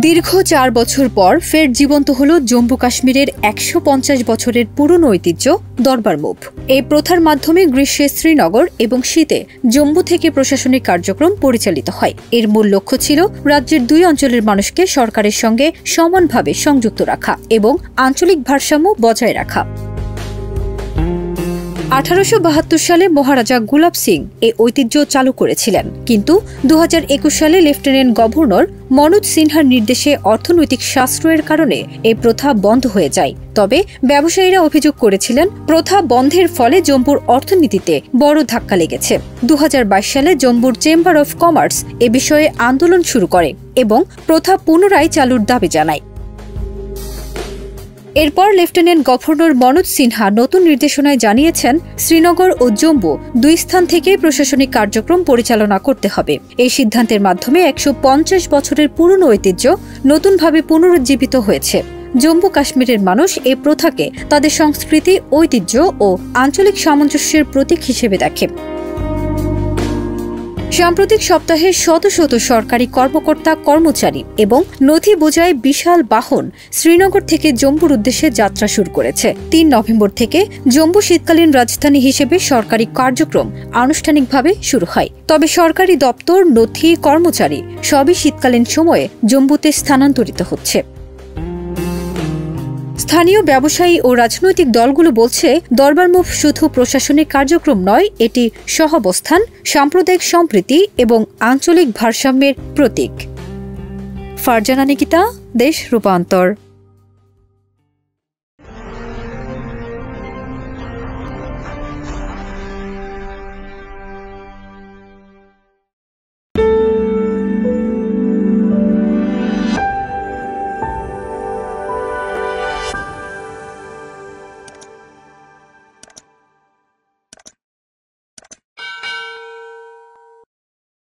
দীর্ঘ ৪ বছর পর ফের জীবন্ত হল জম্মু কাশ্মীরের ১৫০ বছরের পুরনো ঐতিহ্য দরবার মুভ। এই প্রথার মাধ্যমে গ্রীষ্মে শ্রীনগর এবং শীতে জম্মু থেকে প্রশাসনিক কার্যক্রম পরিচালিত হয়। এর মূল লক্ষ্য ছিল রাজ্যের ২ অঞ্চলের মানুষকে সরকারের সঙ্গে সমানভাবে সংযুক্ত রাখা এবং আঞ্চলিক ভারসাম্য বজায় রাখা। ১৮৭২ সালে মহারাজা গুলাব সিং এই ঐতিহ্য চালু করেছিলেন, কিন্তু ২০২১ সালে লেফটেন্যান্ট গভর্নর মনোজ সিনহার নির্দেশে অর্থনৈতিক সাশ্রয়ের কারণে এই প্রথা বন্ধ হয়ে যায়। তবে ব্যবসায়ীরা অভিযোগ করেছিলেন প্রথা বন্ধের ফলে জম্মুর অর্থনীতিতে বড় ধাক্কা লেগেছে। ২০২২ সালে জম্মুর চেম্বার অফ কমার্স এ বিষয়ে আন্দোলন শুরু করে এবং প্রথা পুনরায় চালুর দাবি জানায়। এরপর লেফটেন্যান্ট গভর্নর মনোজ সিনহা নতুন নির্দেশনায় জানিয়েছেন, শ্রীনগর ও জম্মু ২ স্থান থেকে প্রশাসনিক কার্যক্রম পরিচালনা করতে হবে। এই সিদ্ধান্তের মাধ্যমে ১৫০ বছরের পুরনো ঐতিহ্য নতুনভাবে পুনরুজ্জীবিত হয়েছে। জম্মু কাশ্মীরের মানুষ এই প্রথাকে তাদের সংস্কৃতি, ঐতিহ্য ও আঞ্চলিক সামঞ্জস্যের প্রতীক হিসেবে দেখে। সাম্প্রতিক সপ্তাহে শত শত সরকারি কর্মকর্তা, কর্মচারী এবং নথি বোঝাই বিশাল বাহন শ্রীনগর থেকে জম্মুর উদ্দেশ্যে যাত্রা শুরু করেছে। ৩ নভেম্বর থেকে জম্মু শীতকালীন রাজধানী হিসেবে সরকারি কার্যক্রম আনুষ্ঠানিকভাবে শুরু হয়। তবে সরকারি দপ্তর, নথি, কর্মচারী সবই শীতকালীন সময়ে জম্মুতে স্থানান্তরিত হচ্ছে। স্থানীয় ব্যবসায়ী ও রাজনৈতিক দলগুলো বলছে, দরবার মুভ শুধু প্রশাসনিক কার্যক্রম নয়, এটি সহাবস্থান, সাম্প্রদায়িক সম্প্রীতি এবং আঞ্চলিক ভারসাম্যের প্রতীক। ফারজানা নিকিতা, দেশ রূপান্তর।